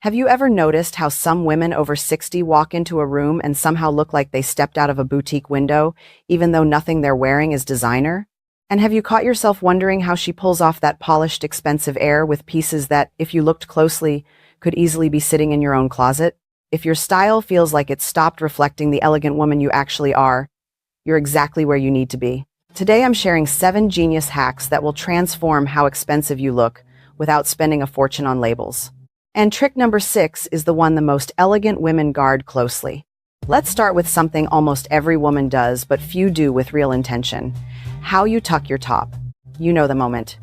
Have you ever noticed how some women over 60 walk into a room and somehow look like they stepped out of a boutique window, even though nothing they're wearing is designer? And have you caught yourself wondering how she pulls off that polished, expensive air with pieces that, if you looked closely, could easily be sitting in your own closet? If your style feels like it's stopped reflecting the elegant woman you actually are, you're exactly where you need to be. Today I'm sharing 7 genius hacks that will transform how expensive you look without spending a fortune on labels. And trick number 6 is the one the most elegant women guard closely. Let's start with something almost every woman does, but few do with real intention. How you tuck your top. You know the moment.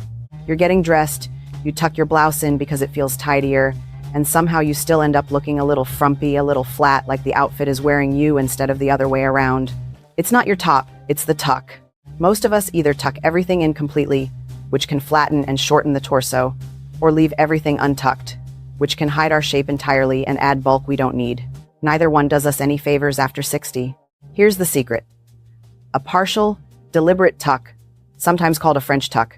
You're getting dressed, you tuck your blouse in because it feels tidier, and somehow you still end up looking a little frumpy, a little flat, like the outfit is wearing you instead of the other way around. It's not your top, it's the tuck. Most of us either tuck everything in completely, which can flatten and shorten the torso, or leave everything untucked, which can hide our shape entirely and add bulk we don't need. Neither one does us any favors after 60. Here's the secret. A partial, deliberate tuck, sometimes called a French tuck,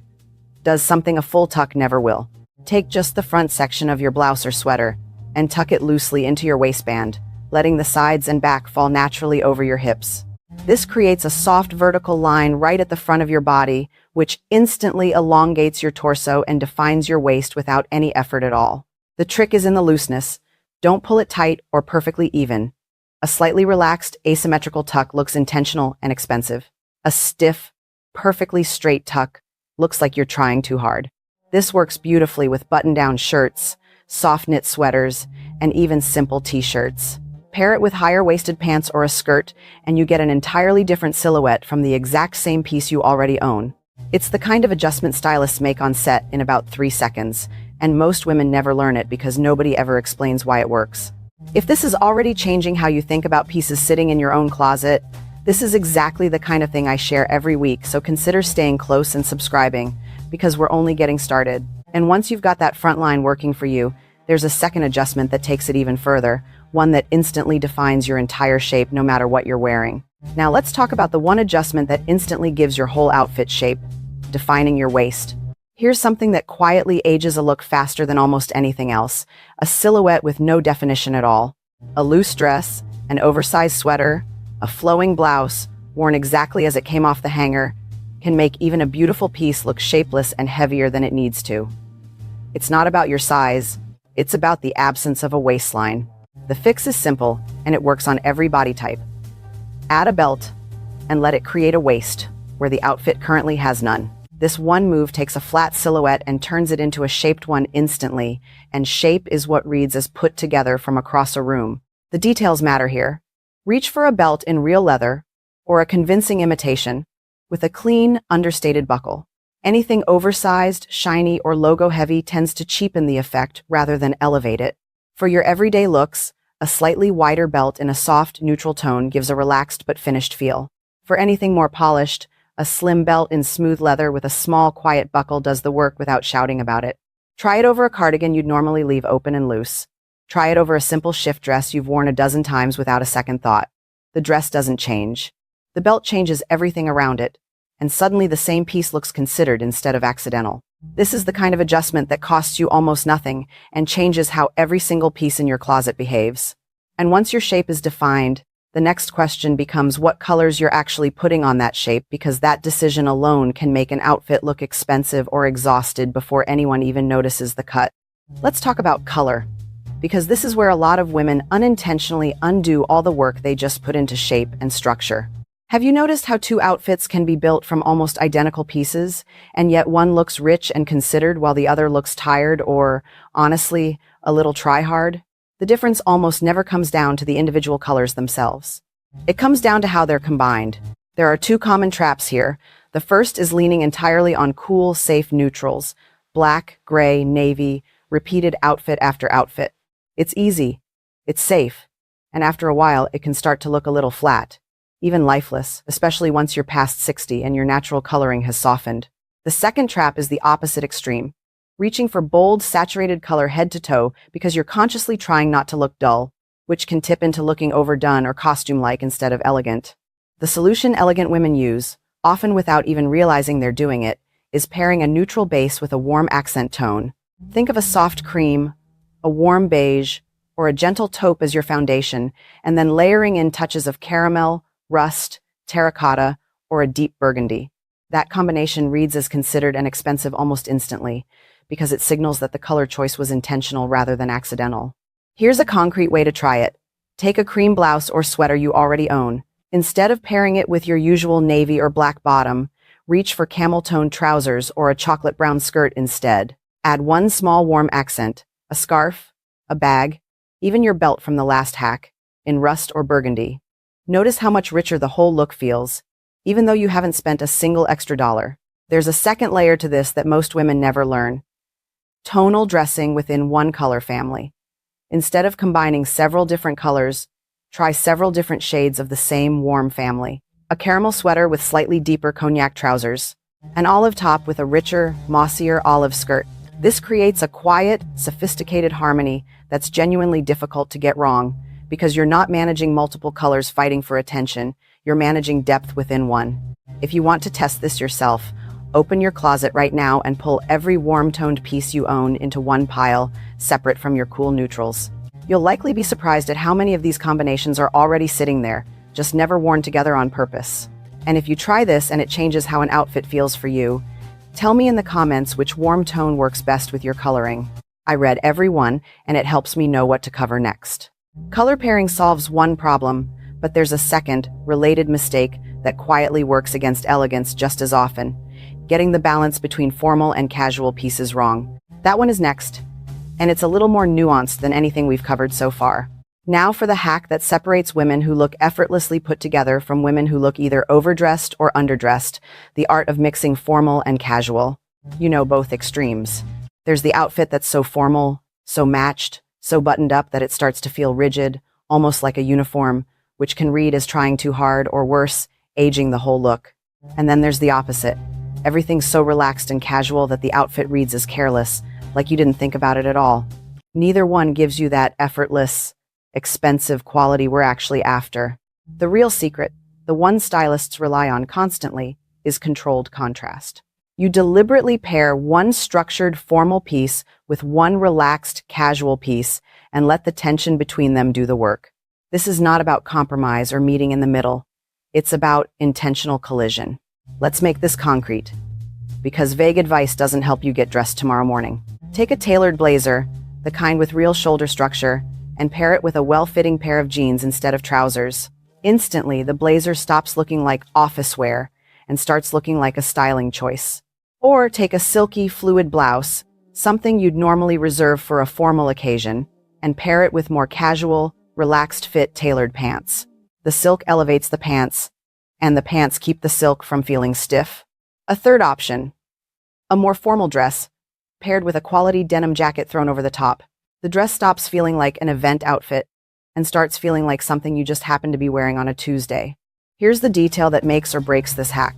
does something a full tuck never will. Take just the front section of your blouse or sweater and tuck it loosely into your waistband, letting the sides and back fall naturally over your hips. This creates a soft vertical line right at the front of your body, which instantly elongates your torso and defines your waist without any effort at all. The trick is in the looseness. Don't pull it tight or perfectly even. A slightly relaxed, asymmetrical tuck looks intentional and expensive. A stiff, perfectly straight tuck looks like you're trying too hard. This works beautifully with button-down shirts, soft knit sweaters, and even simple t-shirts. Pair it with higher-waisted pants or a skirt, and you get an entirely different silhouette from the exact same piece you already own. It's the kind of adjustment stylists make on set in about 3 seconds, and most women never learn it because nobody ever explains why it works. If this is already changing how you think about pieces sitting in your own closet, this is exactly the kind of thing I share every week, so consider staying close and subscribing, because we're only getting started. And once you've got that front line working for you, there's a second adjustment that takes it even further, one that instantly defines your entire shape no matter what you're wearing. Now let's talk about the one adjustment that instantly gives your whole outfit shape, defining your waist. Here's something that quietly ages a look faster than almost anything else, a silhouette with no definition at all. A loose dress, an oversized sweater, a flowing blouse, worn exactly as it came off the hanger, can make even a beautiful piece look shapeless and heavier than it needs to. It's not about your size, it's about the absence of a waistline. The fix is simple, and it works on every body type. Add a belt, and let it create a waist, where the outfit currently has none. This one move takes a flat silhouette and turns it into a shaped one instantly, and shape is what reads as put together from across a room. The details matter here. Reach for a belt in real leather, or a convincing imitation, with a clean, understated buckle. Anything oversized, shiny, or logo-heavy tends to cheapen the effect rather than elevate it. For your everyday looks, a slightly wider belt in a soft, neutral tone gives a relaxed but finished feel. For anything more polished, a slim belt in smooth leather with a small, quiet buckle does the work without shouting about it. Try it over a cardigan you'd normally leave open and loose. Try it over a simple shift dress you've worn a dozen times without a second thought. The dress doesn't change. The belt changes everything around it, and suddenly the same piece looks considered instead of accidental. This is the kind of adjustment that costs you almost nothing and changes how every single piece in your closet behaves. And once your shape is defined, the next question becomes what colors you're actually putting on that shape, because that decision alone can make an outfit look expensive or exhausted before anyone even notices the cut. Let's talk about color, because this is where a lot of women unintentionally undo all the work they just put into shape and structure. Have you noticed how 2 outfits can be built from almost identical pieces, and yet one looks rich and considered while the other looks tired or, honestly, a little try-hard? The difference almost never comes down to the individual colors themselves. It comes down to how they're combined. There are 2 common traps here. The first is leaning entirely on cool, safe neutrals, black, gray, navy, repeated outfit after outfit. It's easy, it's safe, and after a while it can start to look a little flat, even lifeless, especially once you're past 60 and your natural coloring has softened. The second trap is the opposite extreme, reaching for bold, saturated color head to toe because you're consciously trying not to look dull, which can tip into looking overdone or costume-like instead of elegant. The solution elegant women use, often without even realizing they're doing it, is pairing a neutral base with a warm accent tone. Think of a soft cream a warm beige, or a gentle taupe as your foundation, and then layering in touches of caramel, rust, terracotta, or a deep burgundy. That combination reads as considered and expensive almost instantly, because it signals that the color choice was intentional rather than accidental. Here's a concrete way to try it. Take a cream blouse or sweater you already own. Instead of pairing it with your usual navy or black bottom, reach for camel-toned trousers or a chocolate brown skirt instead. Add one small warm accent, a scarf, a bag, even your belt from the last hack, in rust or burgundy. Notice how much richer the whole look feels, even though you haven't spent a single extra dollar. There's a second layer to this that most women never learn. Tonal dressing within one color family. Instead of combining several different colors, try several different shades of the same warm family. A caramel sweater with slightly deeper cognac trousers. An olive top with a richer, mossier olive skirt. This creates a quiet, sophisticated harmony that's genuinely difficult to get wrong, because you're not managing multiple colors fighting for attention, you're managing depth within one. If you want to test this yourself, open your closet right now and pull every warm-toned piece you own into one pile, separate from your cool neutrals. You'll likely be surprised at how many of these combinations are already sitting there, just never worn together on purpose. And if you try this and it changes how an outfit feels for you, tell me in the comments which warm tone works best with your coloring. I read every one, and it helps me know what to cover next. Color pairing solves one problem, but there's a second, related mistake that quietly works against elegance just as often. Getting the balance between formal and casual pieces wrong. That one is next, and it's a little more nuanced than anything we've covered so far. Now for the hack that separates women who look effortlessly put together from women who look either overdressed or underdressed, the art of mixing formal and casual. You know, both extremes. There's the outfit that's so formal, so matched, so buttoned up that it starts to feel rigid, almost like a uniform, which can read as trying too hard or worse, aging the whole look. And then there's the opposite. Everything's so relaxed and casual that the outfit reads as careless, like you didn't think about it at all. Neither one gives you that effortless, expensive quality we're actually after. The real secret, the one stylists rely on constantly, is controlled contrast. You deliberately pair one structured formal piece with one relaxed casual piece and let the tension between them do the work. This is not about compromise or meeting in the middle. It's about intentional collision. Let's make this concrete, because vague advice doesn't help you get dressed tomorrow morning. Take a tailored blazer, the kind with real shoulder structure, and pair it with a well-fitting pair of jeans instead of trousers. Instantly, the blazer stops looking like office wear and starts looking like a styling choice. Or take a silky, fluid blouse, something you'd normally reserve for a formal occasion, and pair it with more casual, relaxed fit tailored pants. The silk elevates the pants, and the pants keep the silk from feeling stiff. A third option, a more formal dress, paired with a quality denim jacket thrown over the top. The dress stops feeling like an event outfit and starts feeling like something you just happen to be wearing on a Tuesday. Here's the detail that makes or breaks this hack.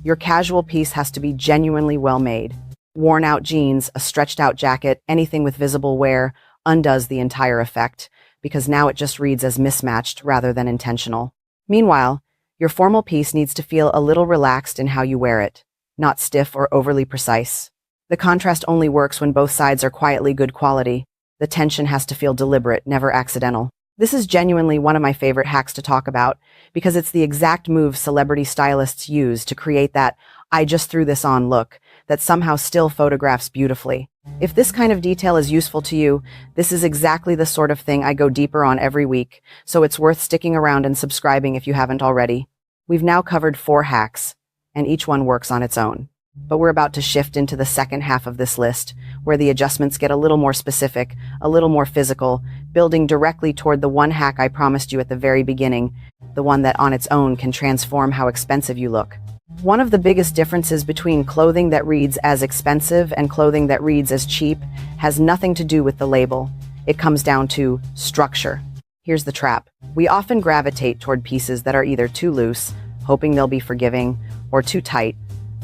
Your casual piece has to be genuinely well made. Worn out jeans, a stretched out jacket, anything with visible wear undoes the entire effect, because now it just reads as mismatched rather than intentional. Meanwhile, your formal piece needs to feel a little relaxed in how you wear it, not stiff or overly precise. The contrast only works when both sides are quietly good quality. The tension has to feel deliberate, never accidental. This is genuinely one of my favorite hacks to talk about, because it's the exact move celebrity stylists use to create that "I just threw this on" look that somehow still photographs beautifully. If this kind of detail is useful to you, this is exactly the sort of thing I go deeper on every week, so it's worth sticking around and subscribing if you haven't already. We've now covered 4 hacks, and each one works on its own. But we're about to shift into the second half of this list, where the adjustments get a little more specific, a little more physical, building directly toward the one hack I promised you at the very beginning, the one that on its own can transform how expensive you look. One of the biggest differences between clothing that reads as expensive and clothing that reads as cheap has nothing to do with the label. It comes down to structure. Here's the trap. We often gravitate toward pieces that are either too loose, hoping they'll be forgiving, or too tight,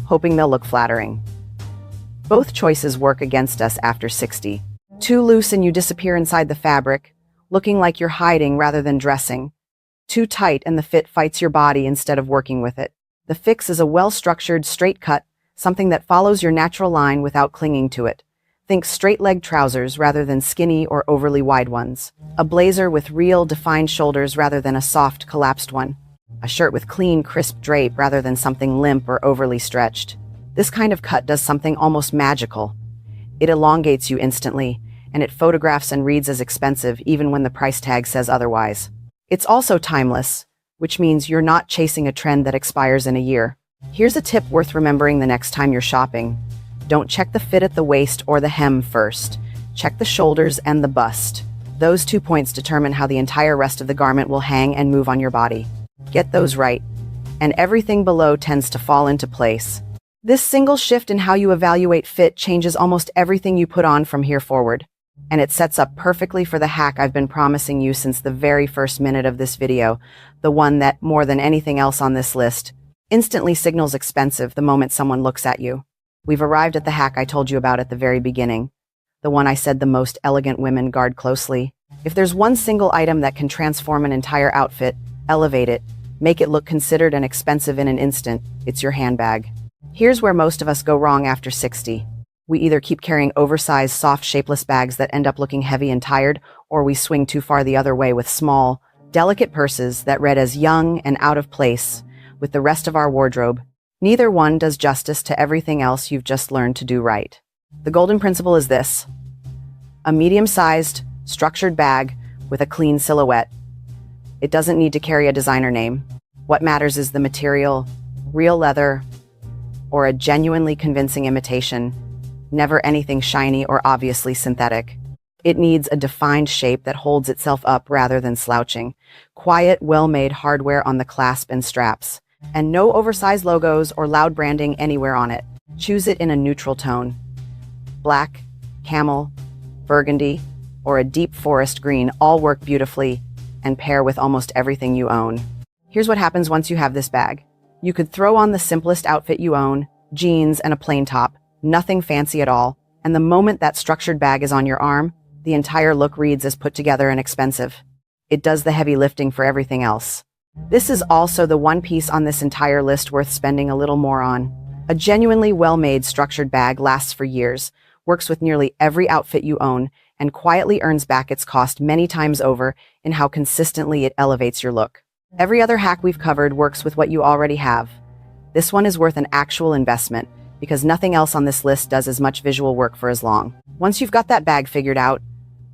hoping they'll look flattering. Both choices work against us after 60. Too loose and you disappear inside the fabric, looking like you're hiding rather than dressing. Too tight and the fit fights your body instead of working with it. The fix is a well-structured, straight cut, something that follows your natural line without clinging to it. Think straight-leg trousers rather than skinny or overly wide ones. A blazer with real, defined shoulders rather than a soft, collapsed one. A shirt with clean, crisp drape rather than something limp or overly stretched. This kind of cut does something almost magical. It elongates you instantly, and it photographs and reads as expensive even when the price tag says otherwise. It's also timeless, which means you're not chasing a trend that expires in a year. Here's a tip worth remembering the next time you're shopping. Don't check the fit at the waist or the hem first. Check the shoulders and the bust. Those 2 points determine how the entire rest of the garment will hang and move on your body. Get those right, and everything below tends to fall into place. This single shift in how you evaluate fit changes almost everything you put on from here forward. And it sets up perfectly for the hack I've been promising you since the very first minute of this video, the one that, more than anything else on this list, instantly signals expensive the moment someone looks at you. We've arrived at the hack I told you about at the very beginning, the one I said the most elegant women guard closely. If there's one single item that can transform an entire outfit, elevate it, make it look considered and expensive in an instant, it's your handbag. Here's where most of us go wrong after 60. We either keep carrying oversized, soft, shapeless bags that end up looking heavy and tired, or we swing too far the other way with small, delicate purses that read as young and out of place with the rest of our wardrobe. Neither one does justice to everything else you've just learned to do right. The golden principle is this: a medium-sized, structured bag with a clean silhouette. It doesn't need to carry a designer name. What matters is the material, real leather, or a genuinely convincing imitation, never anything shiny or obviously synthetic. It needs a defined shape that holds itself up rather than slouching. Quiet, well-made hardware on the clasp and straps. And no oversized logos or loud branding anywhere on it. Choose it in a neutral tone. Black, camel, burgundy, or a deep forest green all work beautifully and pair with almost everything you own. Here's what happens once you have this bag. You could throw on the simplest outfit you own, jeans and a plain top, nothing fancy at all, and the moment that structured bag is on your arm, the entire look reads as put together and expensive. It does the heavy lifting for everything else. This is also the one piece on this entire list worth spending a little more on. A genuinely well-made structured bag lasts for years, works with nearly every outfit you own, and quietly earns back its cost many times over in how consistently it elevates your look. Every other hack we've covered works with what you already have. This one is worth an actual investment, because nothing else on this list does as much visual work for as long. Once you've got that bag figured out,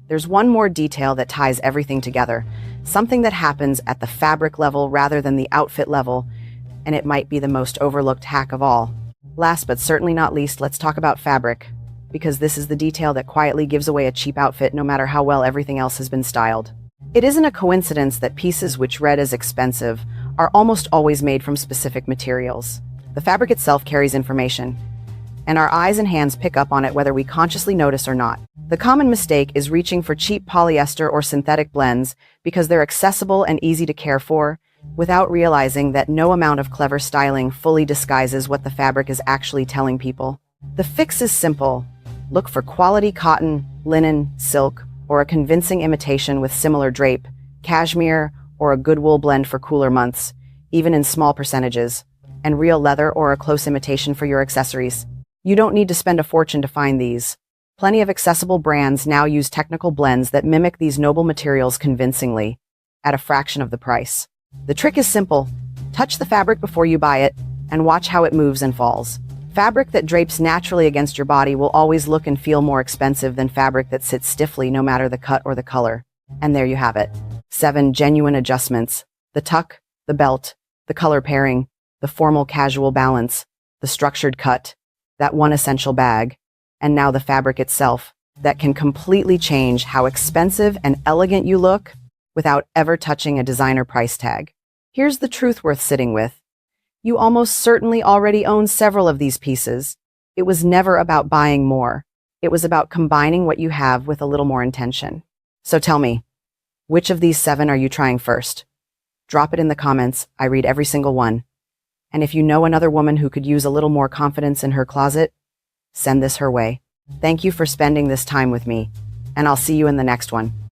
there's one more detail that ties everything together. Something that happens at the fabric level rather than the outfit level, and it might be the most overlooked hack of all. Last but certainly not least, let's talk about fabric, because this is the detail that quietly gives away a cheap outfit no matter how well everything else has been styled. It isn't a coincidence that pieces which read as expensive are almost always made from specific materials. The fabric itself carries information, and our eyes and hands pick up on it whether we consciously notice or not. The common mistake is reaching for cheap polyester or synthetic blends because they're accessible and easy to care for, without realizing that no amount of clever styling fully disguises what the fabric is actually telling people. The fix is simple. Look for quality cotton, linen, silk, or a convincing imitation with similar drape, cashmere, or a good wool blend for cooler months, even in small percentages, and real leather or a close imitation for your accessories. You don't need to spend a fortune to find these. Plenty of accessible brands now use technical blends that mimic these noble materials convincingly, at a fraction of the price. The trick is simple. Touch the fabric before you buy it, and watch how it moves and falls. Fabric that drapes naturally against your body will always look and feel more expensive than fabric that sits stiffly no matter the cut or the color. And there you have it. 7 genuine adjustments. The tuck, the belt, the color pairing, the formal casual balance, the structured cut, that one essential bag, and now the fabric itself, that can completely change how expensive and elegant you look without ever touching a designer price tag. Here's the truth worth sitting with. You almost certainly already own several of these pieces. It was never about buying more. It was about combining what you have with a little more intention. So tell me, which of these 7 are you trying first? Drop it in the comments. I read every single one. And if you know another woman who could use a little more confidence in her closet, send this her way. Thank you for spending this time with me, and I'll see you in the next one.